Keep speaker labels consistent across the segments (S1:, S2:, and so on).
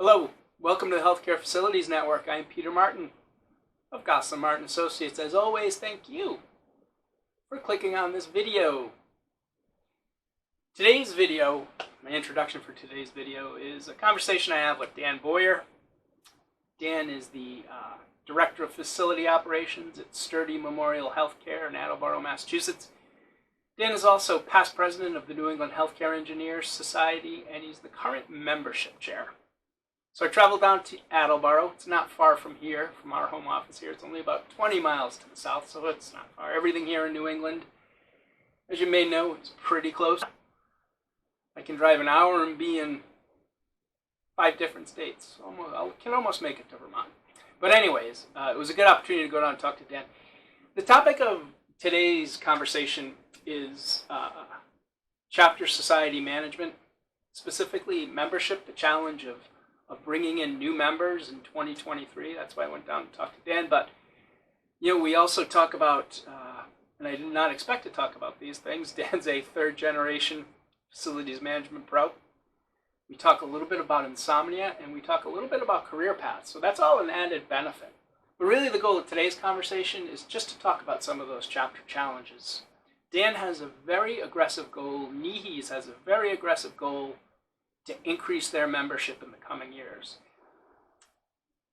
S1: Hello, welcome to the Healthcare Facilities Network. I am Peter Martin of Gosselin Martin Associates. As always, thank you for clicking on this video. Today's video, my introduction for today's video, is a conversation I have with Dan Boyer. Dan is the Director of Facility Operations at Sturdy Memorial Healthcare in Attleboro, Massachusetts. Dan is also past president of the New England Healthcare Engineers Society, and he's the current membership chair. So I traveled down to Attleboro. It's not far from here, from our home office here. It's only about 20 miles to the south, so it's not far. Everything here in New England, as you may know, is pretty close. I can drive an hour and be in 5 different states. I can almost make it to Vermont. But anyways, it was a good opportunity to go down and talk to Dan. The topic of today's conversation is chapter society management, specifically membership, the challenge of bringing in new members in 2023. That's why I went down and talked to Dan. But, we also talk about, and I did not expect to talk about these things, Dan's a third-generation facilities management pro. We talk a little bit about insomnia, and we talk a little bit about career paths. So that's all an added benefit. But really the goal of today's conversation is just to talk about some of those chapter challenges. Dan has a very aggressive goal. NIHES has a very aggressive goal to increase their membership in the coming years.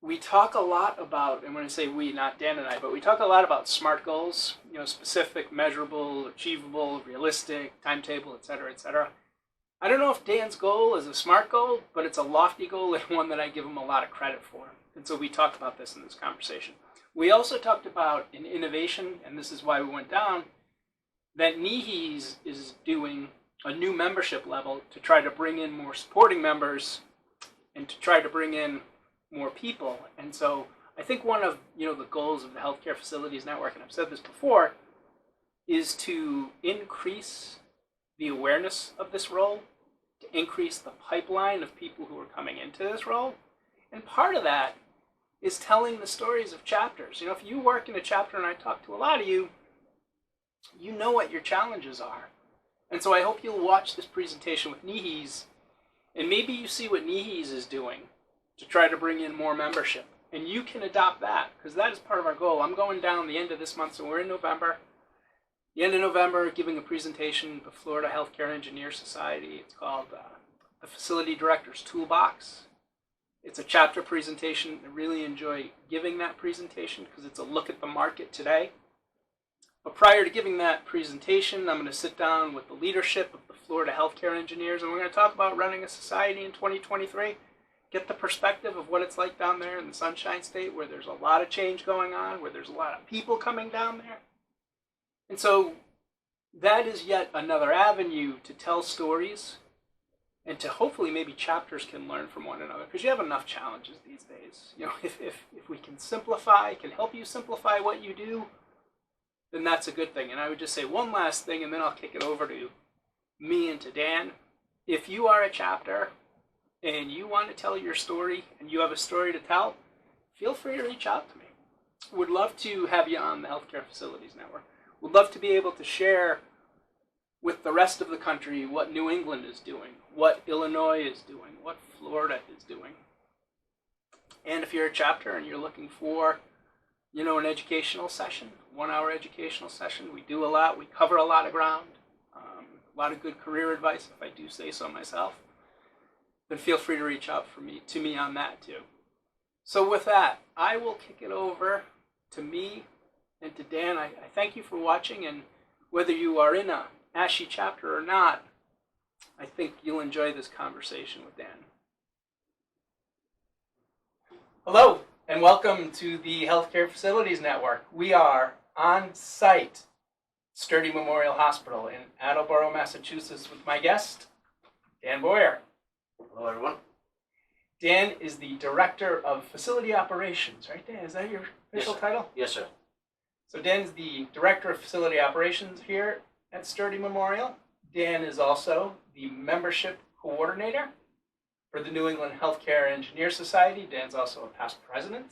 S1: We talk a lot about, and when I say we, not Dan and I, but we talk a lot about SMART goals, specific, measurable, achievable, realistic, timetable, etc., etc. I don't know if Dan's goal is a SMART goal, but it's a lofty goal and one that I give him a lot of credit for. And so we talked about this in this conversation. We also talked about an innovation, and this is why we went down, that NIHES is doing a new membership level to try to bring in more supporting members and to try to bring in more people. And so I think one of the goals of the Healthcare Facilities Network, and I've said this before, is to increase the awareness of this role, to increase the pipeline of people who are coming into this role. And part of that is telling the stories of chapters. If you work in a chapter, and I talk to a lot of you, you know what your challenges are. And so I hope you'll watch this presentation with NIHES, and maybe you see what NIHES is doing to try to bring in more membership. And you can adopt that, because that is part of our goal. I'm going down the end of this month, so we're in November. The end of November, giving a presentation at the Florida Healthcare Engineers Society. It's called the Facility Director's Toolbox. It's a chapter presentation. I really enjoy giving that presentation because it's a look at the market today. But prior to giving that presentation, I'm going to sit down with the leadership of the Florida Healthcare Engineers, and we're going to talk about running a society in 2023, get the perspective of what it's like down there in the Sunshine State, where there's a lot of change going on, where there's a lot of people coming down there. And so that is yet another avenue to tell stories and to hopefully maybe chapters can learn from one another, because you have enough challenges these days. If we can simplify, can help you simplify what you do, then that's a good thing. And I would just say one last thing, and then I'll kick it over to me and to Dan. If you are a chapter and you want to tell your story and you have a story to tell, feel free to reach out to me. Would love to have you on the Healthcare Facilities Network. Would love to be able to share with the rest of the country what New England is doing, what Illinois is doing, what Florida is doing. And if you're a chapter and you're looking for an educational session, 1-hour educational session. We do a lot. We cover a lot of ground. A lot of good career advice, if I do say so myself. Then feel free to reach out to me on that too. So with that, I will kick it over to me and to Dan. I thank you for watching, and whether you are in a ASHE chapter or not, I think you'll enjoy this conversation with Dan. Hello. And welcome to the Healthcare Facilities Network. We are on site, Sturdy Memorial Hospital in Attleboro, Massachusetts, with my guest, Dan Boyer.
S2: Hello, everyone.
S1: Dan is the Director of Facility Operations, right, Dan? Is that your official title?
S2: Yes, sir.
S1: So Dan's the Director of Facility Operations here at Sturdy Memorial. Dan is also the Membership Coordinator for the New England Healthcare Engineers Society. Dan's also a past president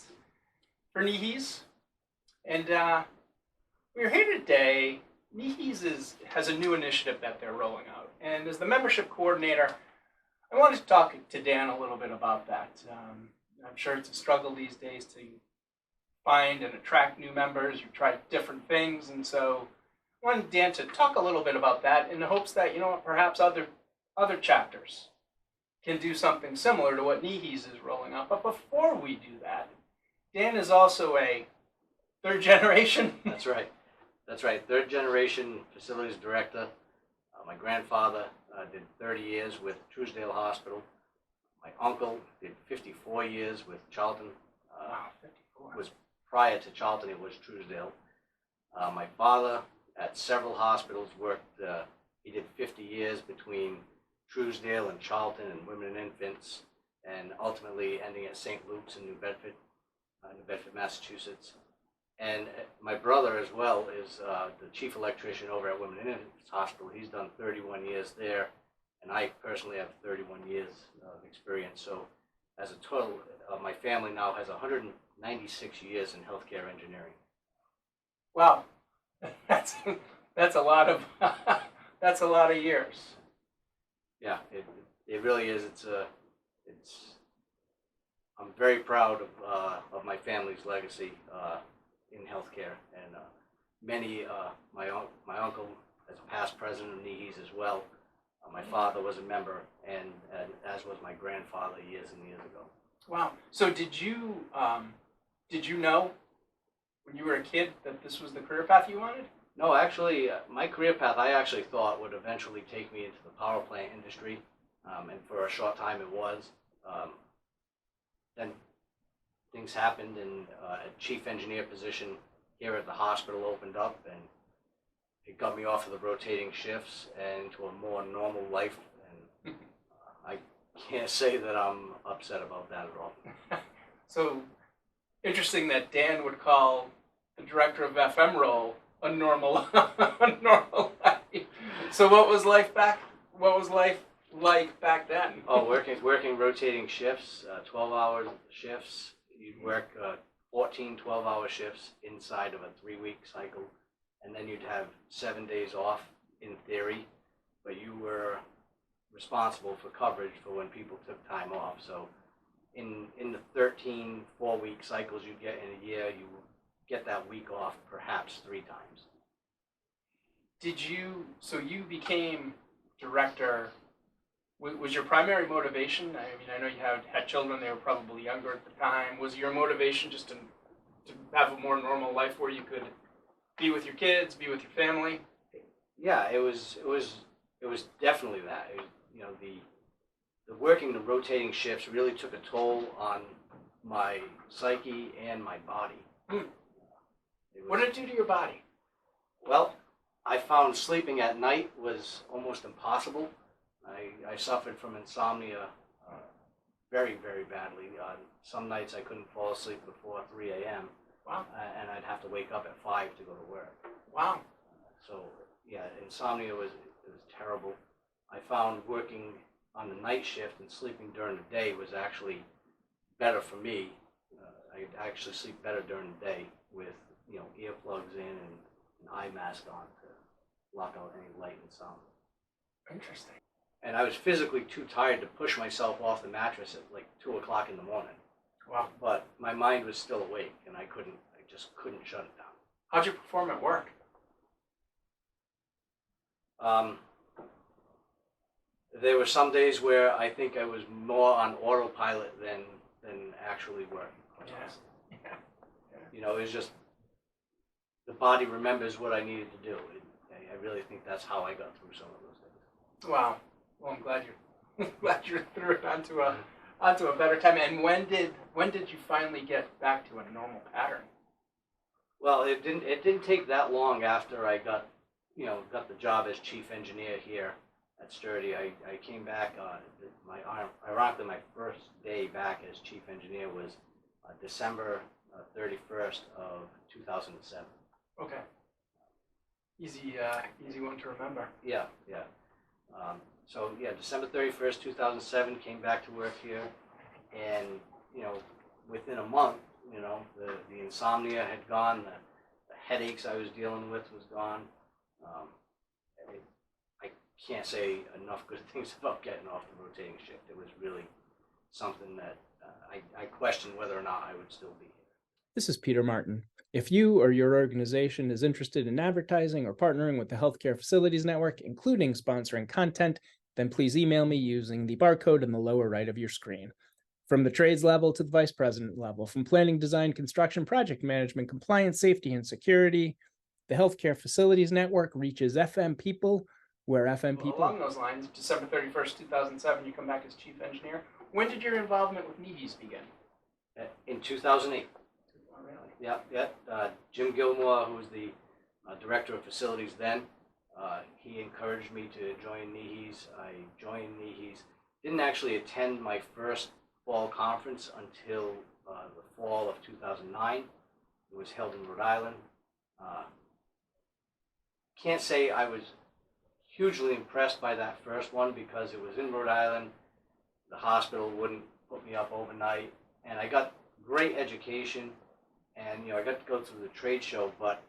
S1: for NIHES. And we're here today. NIHES has a new initiative that they're rolling out. And as the membership coordinator, I wanted to talk to Dan a little bit about that. I'm sure it's a struggle these days to find and attract new members. You try different things, and so I wanted Dan to talk a little bit about that in the hopes that, perhaps other chapters can do something similar to what Nihi's is rolling out. But before we do that, Dan is also a third generation.
S2: That's right. That's right. Third generation facilities director. My grandfather did 30 years with Truesdale Hospital. My uncle did 54 years with Charlton.
S1: Wow, 54.
S2: Was prior to Charlton, it was Truesdale. My father at several hospitals worked. He did 50 years between Truesdale and Charlton and Women and Infants, and ultimately ending at St. Luke's in New Bedford, Massachusetts. And my brother as well is the chief electrician over at Women and Infants Hospital. He's done 31 years there, and I personally have 31 years of experience. So as a total, my family now has 196 years in healthcare engineering.
S1: Wow, that's a lot of that's a lot of years.
S2: Yeah, it really is. I'm very proud of my family's legacy in healthcare, and my uncle is a past president of Nihi's as well. My father was a member, and as was my grandfather years and years ago.
S1: Wow. So did you know when you were a kid that this was the career path you wanted?
S2: No, actually, my career path I actually thought would eventually take me into the power plant industry, and for a short time it was. Then things happened, and a chief engineer position here at the hospital opened up, and it got me off of the rotating shifts and into a more normal life. And I can't say that I'm upset about that at all.
S1: So interesting that Dan would call the director of FM role a normal life. So what was life like back then?
S2: Oh, working rotating shifts, 12-hour shifts. You'd work 14 12-hour shifts inside of a 3-week cycle, and then you'd have 7 days off in theory, but you were responsible for coverage for when people took time off. So in the 13 4-week cycles you get in a year, you get that week off perhaps 3 times.
S1: So you became director. Was your primary motivation, I mean, I know you had children, they were probably younger at the time. Was your motivation just to have a more normal life where you could be with your kids, be with your family?
S2: Yeah, it was definitely that. The working the rotating shifts really took a toll on my psyche and my body.
S1: What did it do to your body?
S2: Well, I found sleeping at night was almost impossible. I suffered from insomnia very, very badly. Some nights I couldn't fall asleep before 3 a.m.
S1: Wow.
S2: And I'd have to wake up at 5 to go to work.
S1: Wow.
S2: So, yeah, insomnia was terrible. I found working on the night shift and sleeping during the day was actually better for me. I actually sleep better during the day with, earplugs in and an eye mask on to block out any light and sound.
S1: Interesting.
S2: And I was physically too tired to push myself off the mattress at like 2 o'clock in the morning.
S1: Wow.
S2: But my mind was still awake, and I just couldn't shut it down.
S1: How'd you perform at work?
S2: There were some days where I think I was more on autopilot than actually working.
S1: Yeah.
S2: It was just the body remembers what I needed to do. I really think that's how I got through some of those days.
S1: Wow. Well, I'm glad you're through it onto a better time. And when did you finally get back to a normal pattern?
S2: Well, it didn't take that long after I got the job as chief engineer here at Sturdy. I came back. Ironically, my first day back as chief engineer was December 31st of 2007.
S1: Okay. Easy one to remember.
S2: Yeah. So December 31st, 2007, came back to work here, and within a month, the insomnia had gone, the headaches I was dealing with was gone. I can't say enough good things about getting off the rotating shift. It was really something that I questioned whether or not I would still be here.
S3: This is Peter Martin. If you or your organization is interested in advertising or partnering with the Healthcare Facilities Network, including sponsoring content, then please email me using the barcode in the lower right of your screen. From the trades level to the vice president level, from planning, design, construction, project management, compliance, safety, and security, the Healthcare Facilities Network reaches FM people where FM
S1: Well,
S3: people...
S1: along those lines, December 31st, 2007, you come back as chief engineer. When did your involvement with NIHIs begin?
S2: In 2008.
S1: Oh, really?
S2: Yeah. Jim Gilmore, who was the director of facilities then, he encouraged me to join NIHIs. I joined NIHIs. Didn't actually attend my first fall conference until the fall of 2009. It was held in Rhode Island. Can't say I was hugely impressed by that first one because it was in Rhode Island. The hospital wouldn't put me up overnight, and I got great education, and I got to go through the trade show. But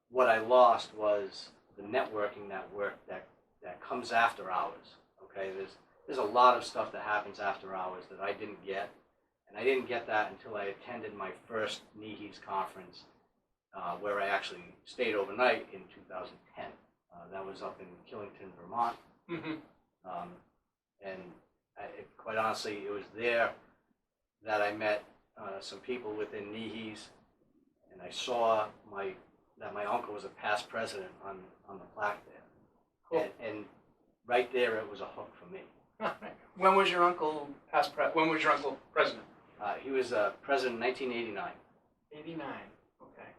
S2: what I lost was the networking that comes after hours. Okay, there's a lot of stuff that happens after hours that I didn't get, and I didn't get that until I attended my first NIHIs conference, where I actually stayed overnight in 2010. That was up in Killington, Vermont.
S1: Mm-hmm.
S2: Quite honestly, it was there that I met some people within NIHIs, and I saw that my uncle was a past president on the plaque there.
S1: Cool.
S2: And right there, it was a hook for me.
S1: When was your uncle president?
S2: He was president in 1989.
S1: 89. Okay.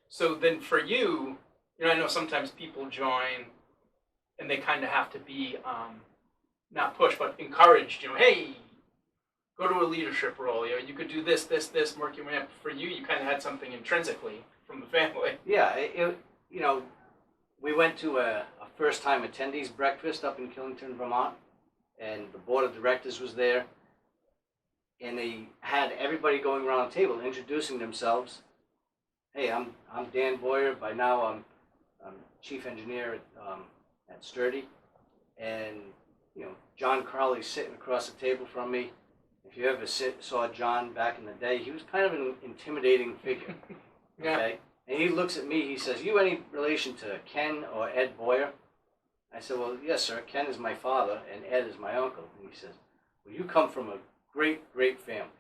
S1: So then for you, I know sometimes people join and they kind of have to be, not pushed, but encouraged, hey, go to a leadership role. You could do this, work your way up. For you, you kind of had something intrinsically from the family.
S2: Yeah, we went to a first-time attendees breakfast up in Killington, Vermont, and the board of directors was there, and they had everybody going around the table introducing themselves. Hey, I'm Dan Boyer. By now, I'm chief engineer at Sturdy, and John Crowley's sitting across the table from me. If you ever saw John back in the day, he was kind of an intimidating figure.
S1: Yeah.
S2: Okay, and he looks at me. He says, "You any relation to Ken or Ed Boyer?" I said, "Well, yes, sir. Ken is my father, and Ed is my uncle." And he says, "Well, you come from a great family,"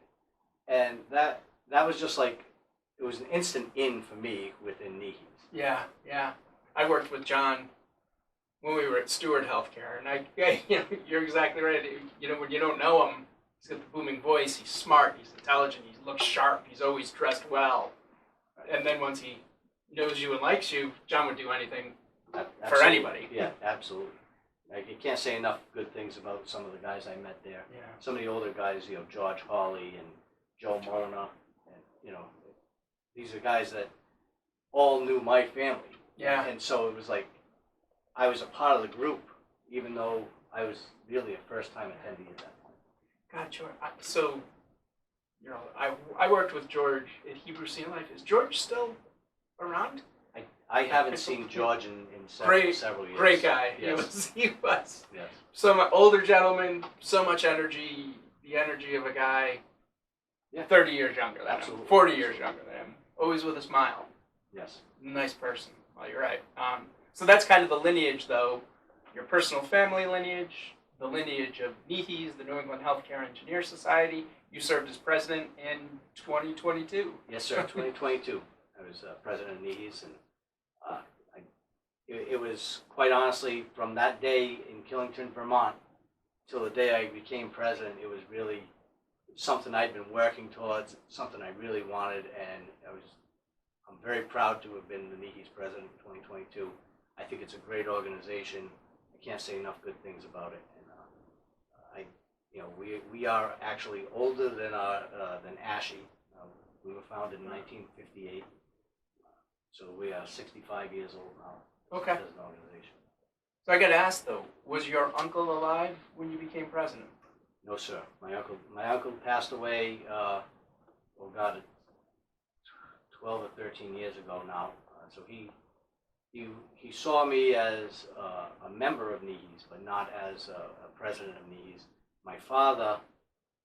S2: and that was just like it was an instant in for me within NIHIs.
S1: Yeah. I worked with John when we were at Steward Healthcare, and you're exactly right. When you don't know him, he's got the booming voice. He's smart. He's intelligent. He looks sharp. He's always dressed well. And then once he knows you and likes you, John would do anything for anybody.
S2: Yeah, absolutely. You can't say enough good things about some of the guys I met there.
S1: Yeah.
S2: Some of the older guys, George Hawley and Joe Molina, and these are guys that all knew my family.
S1: Yeah.
S2: And so it was like I was a part of the group, even though I was really a first-time attendee at that point.
S1: Gotcha. So, I worked with George at Hebrew Scene Life. Is George still around?
S2: I haven't seen George in several years.
S1: Great guy.
S2: Yes.
S1: He was.
S2: Yes.
S1: So much older gentleman, so much energy, the energy of a guy 30 years younger than
S2: Absolutely.
S1: him, 40 years younger than him, always with a smile.
S2: Yes.
S1: Nice person. Well, you're right. So that's kind of the lineage, though, your personal family lineage, the lineage of NIHIs, the New England Healthcare Engineer Society. You served as president in 2022.
S2: Yes, sir, 2022. I was president of NIHIs, and it was, quite honestly, from that day in Killington, Vermont, till the day I became president, it was really something I'd been working towards, something I really wanted, and I'm very proud to have been the NIHIs president in 2022. I think it's a great organization. I can't say enough good things about it. And we are actually older than ASHE. We were founded in 1958, so we are 65 years old now.
S1: Okay.
S2: As an organization.
S1: So I got to ask, though, was your uncle alive when you became president?
S2: No, sir. My uncle passed away. 12 or 13 years ago now. So he he saw me as a member of NEHES, but not as a president of NEHES. My father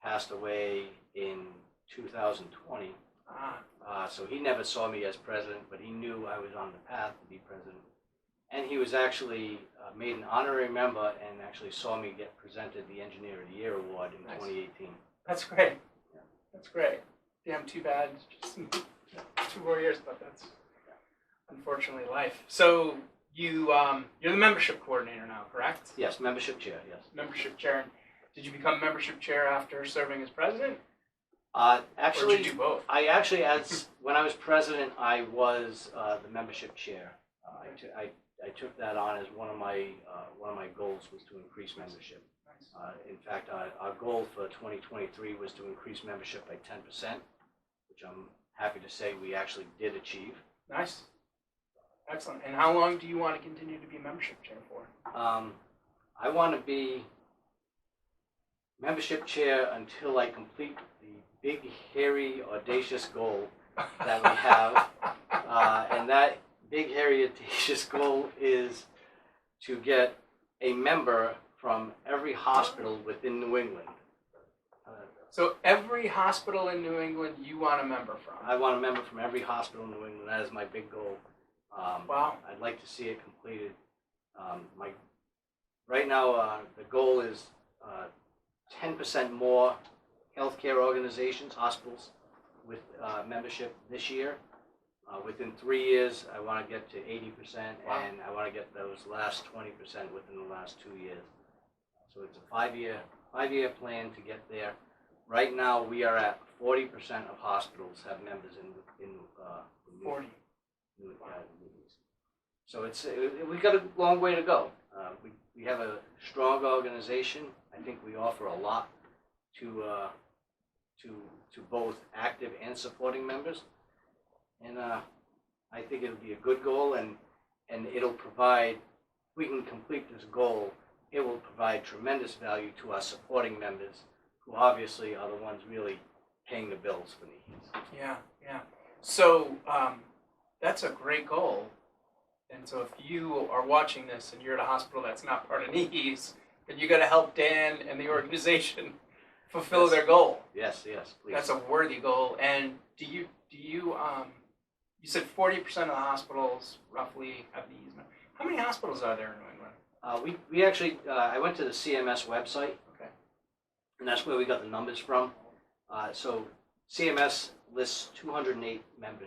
S2: passed away in 2020, so he never saw me as president, but he knew I was on the path to be president. And he was actually made an honorary member and actually saw me get presented the Engineer of the Year award in 2018.
S1: That's great.
S2: Yeah.
S1: That's great. Damn, too bad. Just 2 more years, but that's unfortunately life. So you're the membership coordinator now, correct?
S2: Yes, membership chair, yes.
S1: Membership chair. Did you become membership chair after serving as president?
S2: Actually,
S1: or did you do both?
S2: I actually, when I was president, I was the membership chair. I took that on as one of my goals was to increase membership.
S1: Nice.
S2: In fact, our goal for 2023 was to increase membership by 10%, which I'm happy to say we actually did achieve.
S1: Nice. Excellent. And how long do you want to continue to be membership chair for?
S2: I want to be membership chair until I complete the big, hairy, audacious goal that we have. And that big, hairy, audacious goal is to get a member from every hospital within New England.
S1: So every hospital in New England you want a member from?
S2: I want a member from every hospital in New England. That is my big goal.
S1: Wow.
S2: I'd like to see it completed. Right now, the goal is 10% more healthcare organizations, hospitals, with membership this year. Within 3 years, I want to get to 80%,
S1: Wow.
S2: and I want to get those last 20% within the last 2 years. So it's a five-year plan to get there. Right now, we are at 40% of hospitals have members in
S1: 40.
S2: So we've got a long way to go. We have a strong organization. I think we offer a lot to both active and supporting members, and I think it'll be a good goal, and it'll provide. If we can complete this goal, it will provide tremendous value to our supporting members, who obviously are the ones really paying the bills for NEHES.
S1: Yeah. So that's a great goal. And so if you are watching this and you're at a hospital that's not part of NEHES, then you got to help Dan and the organization fulfill
S2: Yes.
S1: their goal.
S2: Yes, please.
S1: That's a worthy goal. And do you you said 40% of the hospitals roughly have NEHES. How many hospitals are there in New England?
S2: We actually, I went to the CMS website,
S1: Okay.
S2: and that's where we got the numbers from. So CMS lists 208 member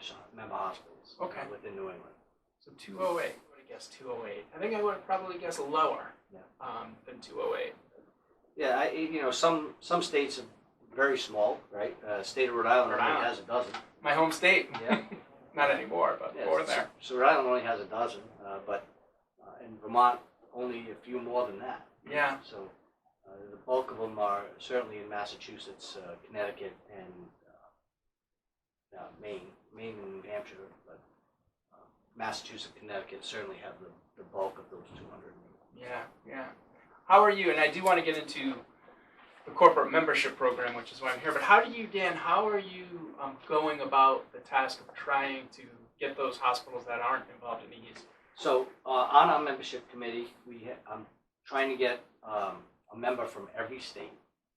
S2: hospitals within New England.
S1: So 208. I would have guessed 208. I think I would have probably guessed lower than 208.
S2: Yeah, some states are very small, right? State of Rhode Island only has a dozen.
S1: My home state.
S2: Yeah.
S1: Not anymore, but more there.
S2: So Rhode Island only has a dozen, but in Vermont only a few more than that.
S1: Yeah.
S2: So the bulk of them are certainly in Massachusetts, Connecticut, and Maine and New Hampshire, but Massachusetts, Connecticut certainly have the bulk of those 200.
S1: Yeah. How are you? And I do want to get into the corporate membership program, which is why I'm here. But how are you going about the task of trying to get those hospitals that aren't involved in NEHES?
S2: So on our membership committee, I'm trying to get a member from every state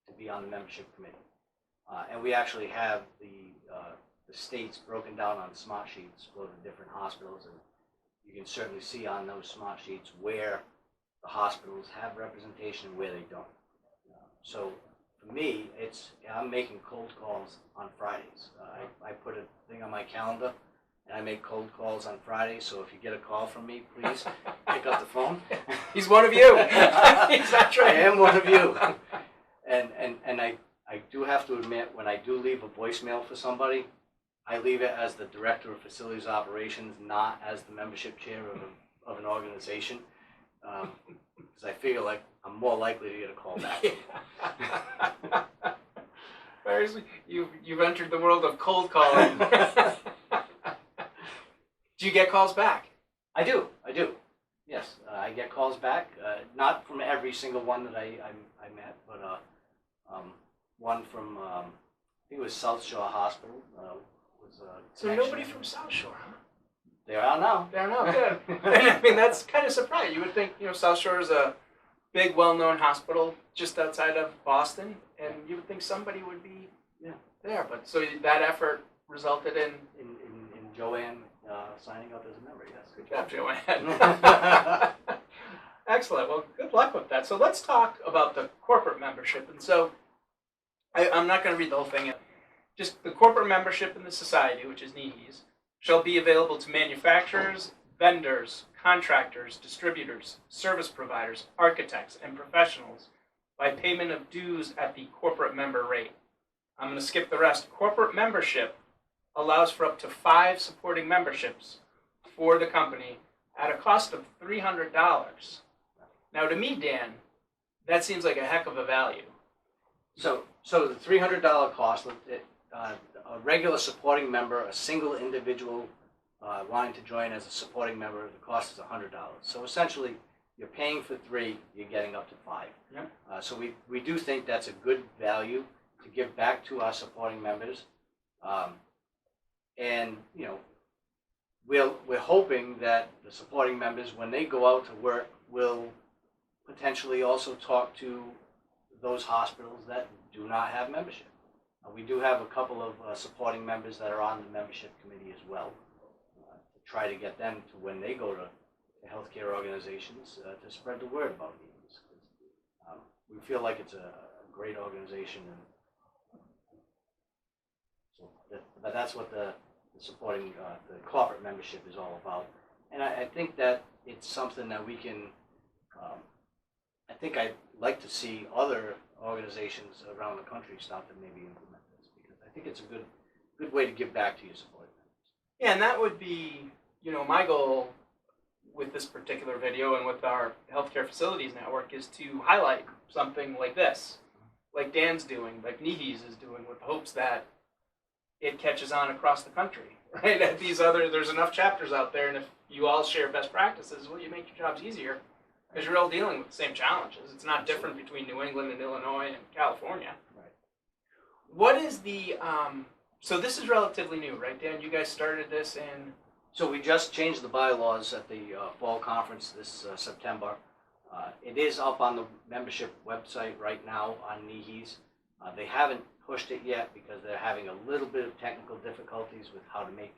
S2: to be on the membership committee, and we actually have the states broken down on smart sheets for the different hospitals, and you can certainly see on those smart sheets where the hospitals have representation and where they don't. So for me, I'm making cold calls on Fridays. I put a thing on my calendar, and I make cold calls on Fridays. So if you get a call from me, please pick up the phone.
S1: He's one of you. He's not
S2: I am one of you. And I do have to admit, when I do leave a voicemail for somebody, I leave it as the director of facilities operations, not as the membership chair of an organization, because I feel like I'm more likely to get a call back.
S1: You've entered the world of cold calling. Do you get calls back?
S2: I do. Yes, I get calls back. Not from every single one that I met, but one from I think it was South Shore Hospital.
S1: So nobody from South Shore, huh?
S2: They are now.
S1: They are now, good. And I mean, that's kind of surprising. You would think, South Shore is a big, well-known hospital just outside of Boston, and you would think somebody would be there. But so that effort resulted in
S2: Joanne signing up as a member, yes.
S1: Good job, Joanne. Excellent. Well, good luck with that. So let's talk about the corporate membership. And so I'm not going to read the whole thing. Just the corporate membership in the society, which is NIHES, shall be available to manufacturers, vendors, contractors, distributors, service providers, architects, and professionals by payment of dues at the corporate member rate. I'm going to skip the rest. Corporate membership allows for up to 5 supporting memberships for the company at a cost of $300. Now, to me, Dan, that seems like a heck of a value.
S2: So the $300 cost, a regular supporting member, a single individual wanting to join as a supporting member, the cost is $100. So essentially, you're paying for 3, you're getting up to 5.
S1: Yep.
S2: So we do think that's a good value to give back to our supporting members. And we're hoping that the supporting members, when they go out to work, will potentially also talk to those hospitals that do not have membership. We do have a couple of supporting members that are on the membership committee as well, to try to get them to, when they go to healthcare organizations, to spread the word about these. We feel like it's a great organization, and so that's what the supporting the corporate membership is all about. And I think that it's something that we can. I think I'd like to see other organizations around the country start to maybe implement this, because I think it's a good way to give back to your supporting members.
S1: Yeah, and that would be, my goal with this particular video and with our Healthcare Facilities Network is to highlight something like this, like Dan's doing, like NIHES is doing, with the hopes that it catches on across the country, right? There's enough chapters out there, and if you all share best practices, well, you make your jobs easier, because you're all dealing with the same challenges. It's not different between New England and Illinois and California.
S2: Right.
S1: What is the, so this is relatively new, right, Dan? You guys started this in?
S2: So we just changed the bylaws at the fall conference this September. It is up on the membership website right now on NIHES. They haven't pushed it yet because they're having a little bit of technical difficulties with how to make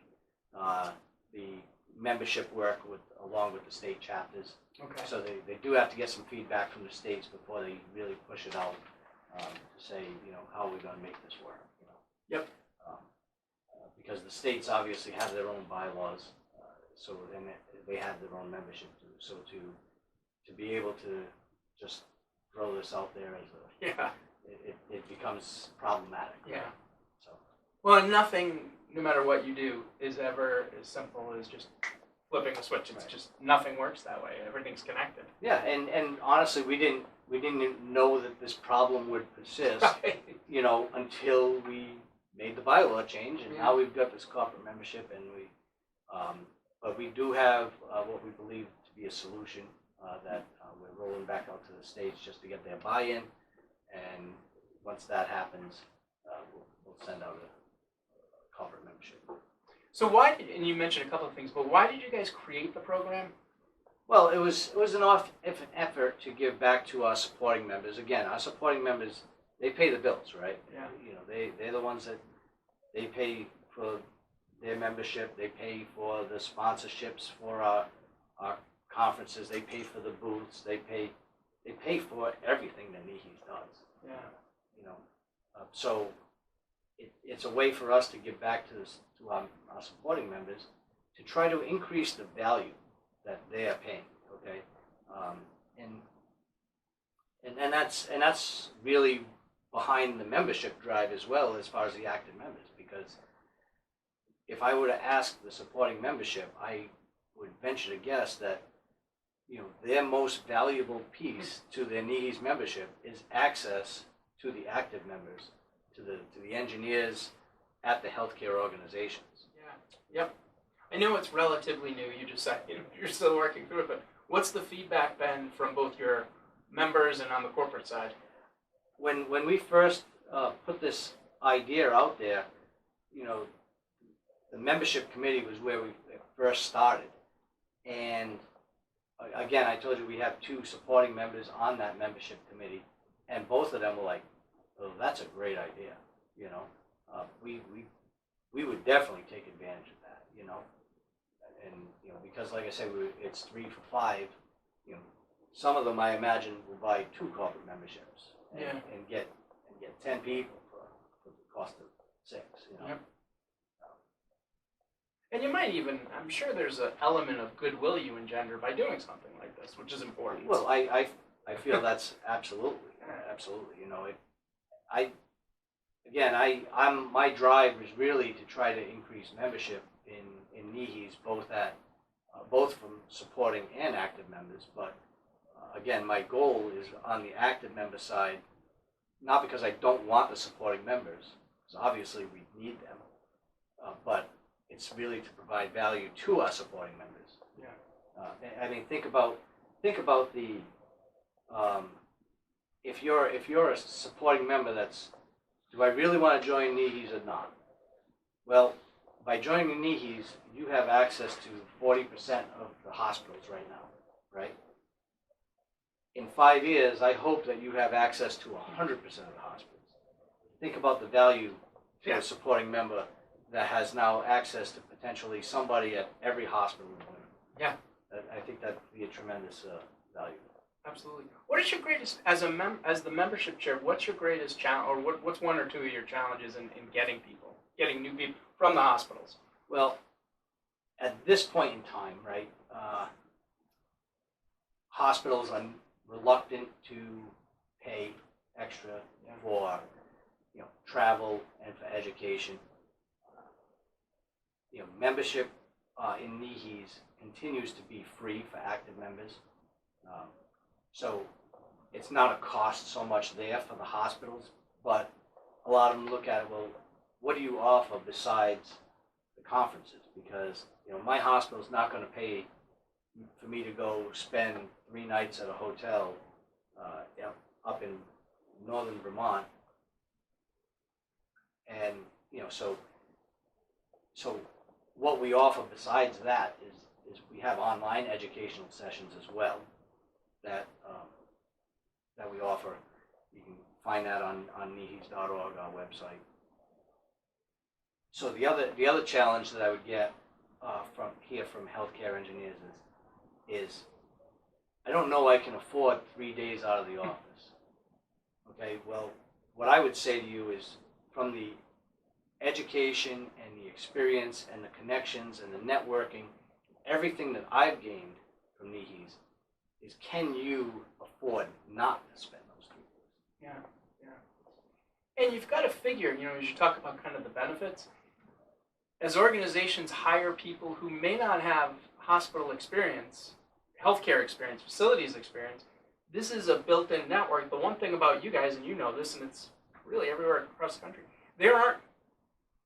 S2: the membership work along with the state chapters.
S1: Okay.
S2: So they do have to get some feedback from the states before they really push it out to say, how are we going to make this work?
S1: Yep.
S2: Because the states obviously have their own bylaws, so then they have their own membership too. So to be able to just throw this out there as it becomes problematic.
S1: Yeah.
S2: So.
S1: Well, nothing, no matter what you do, is ever as simple as just flipping a switch. It's just nothing works that way. Everything's connected.
S2: Yeah, and honestly, we didn't even know that this problem would persist,
S1: Right.
S2: Until we made the bylaw change, and now we've got this corporate membership, and but we do have what we believe to be a solution that we're rolling back out to the states just to get their buy-in, and once that happens, we'll send out a corporate membership.
S1: So and you mentioned a couple of things, but why did you guys create the program?
S2: Well, it was an effort to give back to our supporting members. Again, our supporting members, they pay the bills, right?
S1: Yeah.
S2: They're the ones that they pay for their membership. They pay for the sponsorships for our conferences. They pay for the booths. They pay for everything that NIHES does.
S1: Yeah.
S2: So it's a way for us to give back to our supporting members to try to increase the value that they are paying. Okay, and that's really behind the membership drive as well, as far as the active members, because if I were to ask the supporting membership, I would venture to guess that their most valuable piece to their NIHES membership is access to the active members, to the engineers at the healthcare organizations.
S1: Yeah. Yep. I know it's relatively new. You just said you're still working through it, but what's the feedback been from both your members and on the corporate side?
S2: When we first put this idea out there, the membership committee was where we first started. And again, I told you we have 2 supporting members on that membership committee, and both of them were like, "Oh, that's a great idea." You know, we would definitely take advantage of that. You know, and you know, because like I said, it's 3 for 5. You know, some of them I imagine will buy 2 corporate memberships and get 10 people for the cost of 6. You know.
S1: Yep. And you might even, I'm sure there's an element of goodwill you engender by doing something like this, which is important.
S2: Well, I feel that's absolutely. You know, my drive is really to try to increase membership in NIHEs, both from supporting and active members. But again, my goal is on the active member side, not because I don't want the supporting members, because obviously we need them, but it's really to provide value to our supporting members. Yeah. I mean, think about the if you're a supporting member that's, do I really want to join NIHEs or not? Well, by joining NIHEs, you have access to 40% of the hospitals right now, right? In 5 years, I hope that you have access to 100% of the hospitals. Think about the value to a supporting member that has now access to potentially somebody at every hospital.
S1: Yeah.
S2: I think that'd be a tremendous value.
S1: Absolutely. What is your greatest, as the membership chair, what's your greatest challenge, or what's 1 or 2 of your challenges in getting new people from the hospitals?
S2: Well, at this point in time, right, hospitals are reluctant to pay extra for, you know, travel and for education. You know, membership in NIHEs continues to be free for active members. So it's not a cost so much there for the hospitals, but a lot of them look at it, well, what do you offer besides the conferences? Because, you know, my hospital's not going to pay for me to go spend 3 nights at a hotel up in northern Vermont. And, you know, so what we offer besides that is we have online educational sessions as well that we offer. You can find that on nihes.org, our website. So the other challenge that I would get from healthcare engineers is I don't know I can afford 3 days out of the office. Okay, well, what I would say to you is, from the education and the experience and the connections and the networking, everything that I've gained from NIHEs, is can you afford not to spend those 3 days?
S1: Yeah. And you've got to figure, you know, as you talk about kind of the benefits, as organizations hire people who may not have hospital experience, healthcare experience, facilities experience, this is a built-in network. The one thing about you guys, and you know this, and it's really everywhere across the country, they're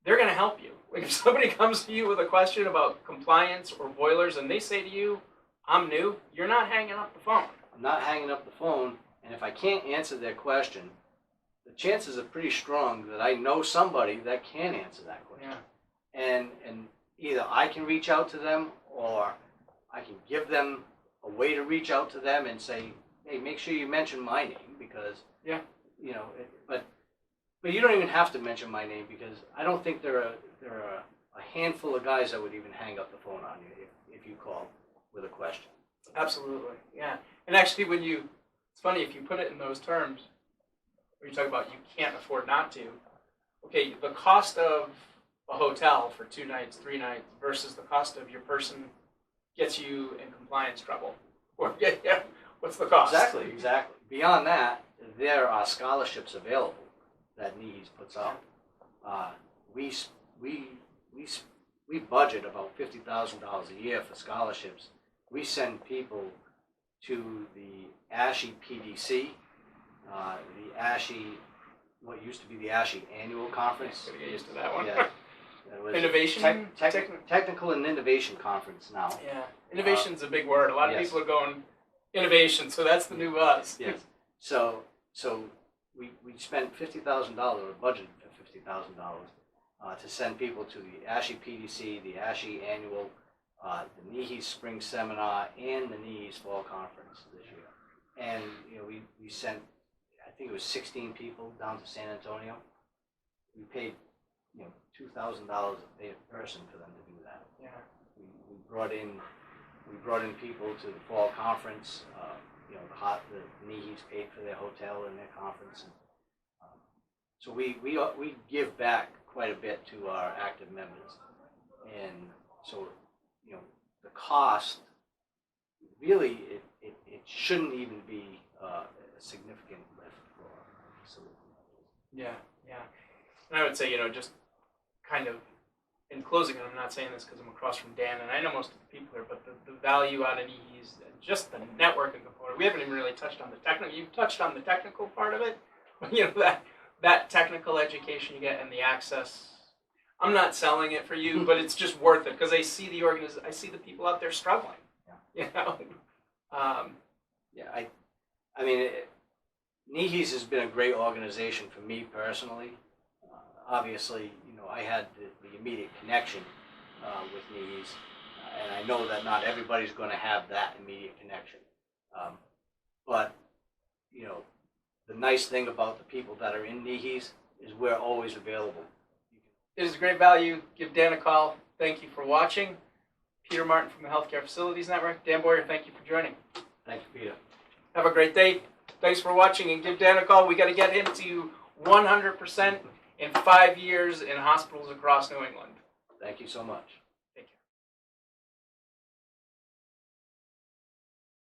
S1: going to help you. Like, if somebody comes to you with a question about compliance or boilers and they say to you, I'm new, you're not hanging up the phone.
S2: I'm not hanging up the phone, and if I can't answer their question, the chances are pretty strong that I know somebody that can answer that question. Yeah. And either I can reach out to them, or I can give them a way to reach out to them and say, hey, make sure you mention my name, because, you know, but you don't even have to mention my name, because I don't think there are a handful of guys that would even hang up the phone on you if you call with a question.
S1: Absolutely, yeah. And actually, it's funny, if you put it in those terms, where you talk about you can't afford not to, okay, the cost of a hotel for 2 nights, 3 nights, versus the cost of your person gets you in compliance trouble. What's the cost?
S2: Exactly. Beyond that, there are scholarships available that NIHEs puts out. We budget about $50,000 a year for scholarships. We send people to the ASHE PDC, the ASHE, what used to be the ASHE annual conference.
S1: Gotta get used to that one.
S2: Yeah.
S1: Innovation?
S2: Technical and Innovation Conference now.
S1: Yeah, innovation's a big word. A lot of people are going, innovation, so that's the new buzz.
S2: Yes. So we spent $50,000, or budgeted for $50,000, to send people to the ASHE PDC, the ASHE annual the NEHE's Spring Seminar, and the NEHE's Fall Conference this year. And, we sent, I think it was 16 people down to San Antonio. We paid, $2,000 a person for them to do that.
S1: Yeah.
S2: We brought in people to the Fall Conference. The NEHE's paid for their hotel and their conference. And, so we give back quite a bit to our active members. And so, the cost, really, it shouldn't even be a significant lift for our facility.
S1: Yeah, yeah. And I would say, just kind of in closing, and I'm not saying this because I'm across from Dan, and I know most of the people here, but the value out of NEHE's, just the networking component. We haven't even really touched on the technical. You've touched on the technical part of it. That technical education you get and the access. I'm not selling it for you, but it's just worth it because I see the people out there struggling.
S2: Yeah. I mean, NEHE's has been a great organization for me personally. Obviously, I had the immediate connection with NEHE's, and I know that not everybody's going to have that immediate connection. But, the nice thing about the people that are in NEHE's is we're always available.
S1: It is great value. Give Dan a call. Thank you for watching. Peter Martin from the Healthcare Facilities Network. Dan Boyer, thank you for joining.
S2: Thank you, Peter.
S1: Have a great day. Thanks for watching, and give Dan a call. We got to get him to 100% in 5 years in hospitals across New England.
S2: Thank you so much.